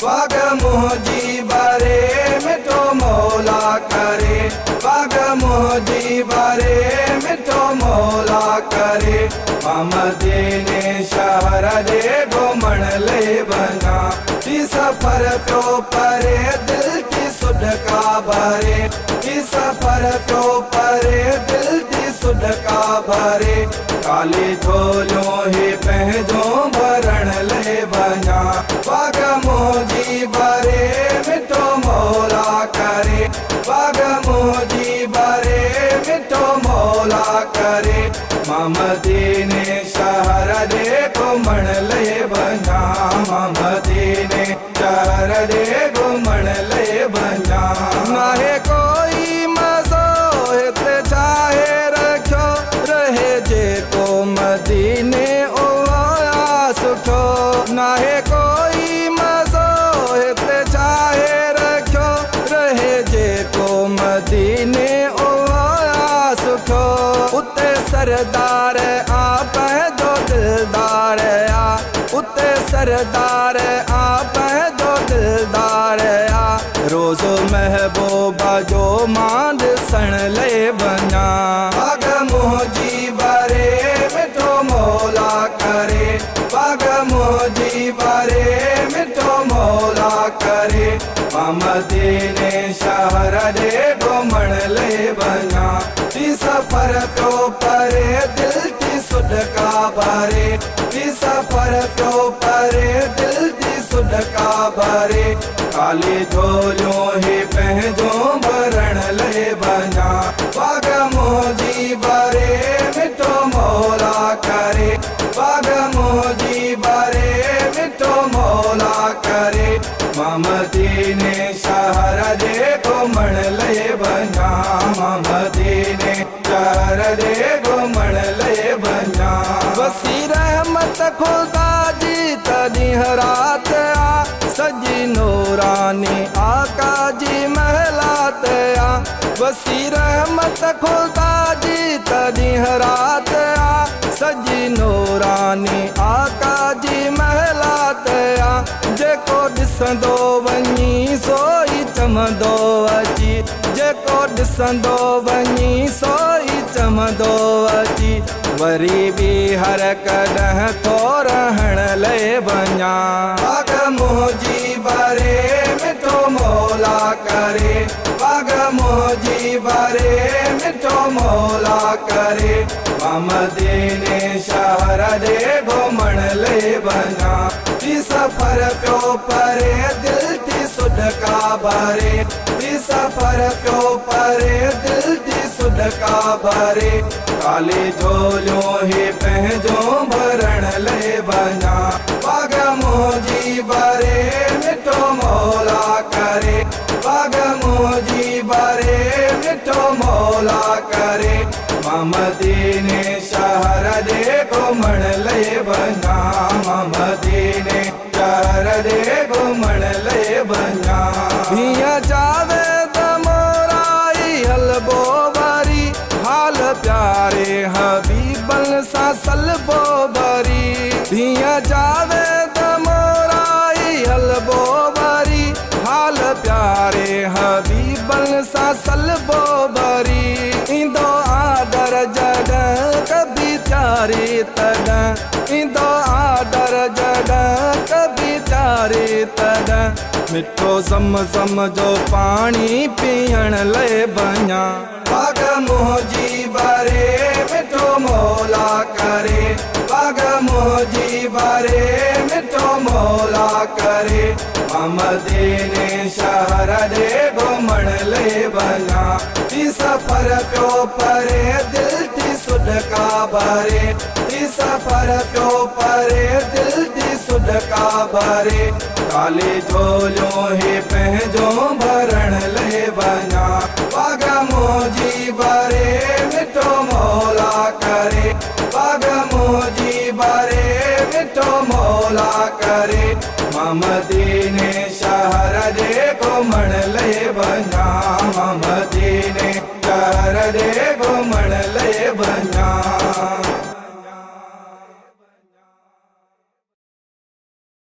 पग मुंहिंजी भरे मिठो मौला करे पग मुंहिंजी भरे मिठो मौला करे मदीने शहर जे घुमण ले वञा थी सफ़र पियो परे दिल की सुडका भरे थी सफ़र पियो परे दिल की सुडका भरे काली झोलियों ही पंहिंजो भरण ले वञा पग मुंहिंजी भरे मिठो मौला करे पग मुंहिंजी भरे मिठो मौला करे मदीने शहर जे घुमण ले वञा मदीने शहर जे घुमण ले वञा नाहे कोई मज़ो हिते चाहे रखियो रहे जेको मदीने उहा सुठो नाहे कोई मज़ो हिते चाहे रखियो रहे जेको मदीने उहा सुठो उते सरदार आ पंहिंजो दिलदार आ उते सरदार आ पंहिंजो दिलदार आ रोज़ महबूबा जो मां ॾिसण ले वञा पग मुंहिंजी भरे मिठो मौला करे पग मुंहिंजी भरे मिठो मौला करे मदीने शहर जे घुमण ले वञा थी सफ़र पियो परे दिल की सुडका भरे थी सफ़र पियो परे दिल की सुडका भरे काली झोलियों ही पंहिंजो भरण ले वञा पग मुंहिंजी भरे मिठो मौला करे पग मुंहिंजी भरे मिठो मौला करे मदीने शहर जे घुमण ले वञा मदीने शहर जे घुमण ले वञा वसी रहमत खुदा जी तॾहिं रात आ सजी नूरानी आका जी महलात आ वसी रहमत खुदा जी तॾहिं रात आ सजी नूरानी आका जी महलात आ जेको ॾिसंदो वञी सोई चमंदो अची जेको ॾिसंदो वञी सोई चमंदो अची वरी बि हर कॾहिं थो रहण ले वञा पग मुंहिंजी भरे मिठो मौला करे पग मुंहिंजी भरे मिठो मौला करे मदीने शहर जे घुमण ले वञा थी सफ़र पियो परे दिल की सुडका भरे थी सफ़र पियो परे दिल की सुडका भरे काली झोलियों ही पंहिंजो भरण ले वञा पग मुंहिंजी भरे मिठो मौला करे पग मुंहिंजी भरे मिठो मौला करे मदीने शहर जे घुमण ले वञा मदीने शहर जे घुमण ले वञा हीअं जावेद मोराई हलबो वरी हाल प्यारे हबीबन सां सलबो वरी हीअं जावेद मोराई हलबो वरी हाल प्यारे हबीबन सां सलबो वरी ईंदो आदर जॾहिं कभी प्यारी तॾहिं ईंदो आदर जॾहिं कभी प्यारी तॾहिं मिठो ज़म जो पाणी पीअण ले वञा पग मुंहिंजी भरे मिठो मौला करे पग मुंहिंजी भरे मिठो मौला करे मदीने शहर जे घुमण ले वञा थी सफ़र पियो परे दिल की सुडका भरे थी सफ़र पियो परे दिल की सुडका भरे काली झोलियों ही पंहिंजो भरण ले वञा पग मुंहिंजी भरे मिठो मौला करे पग मुंहिंजी भरे मिठो मौला करे मदीने शहर जे घुमण ले वञा मदीने शहर जे घुमण ले वञा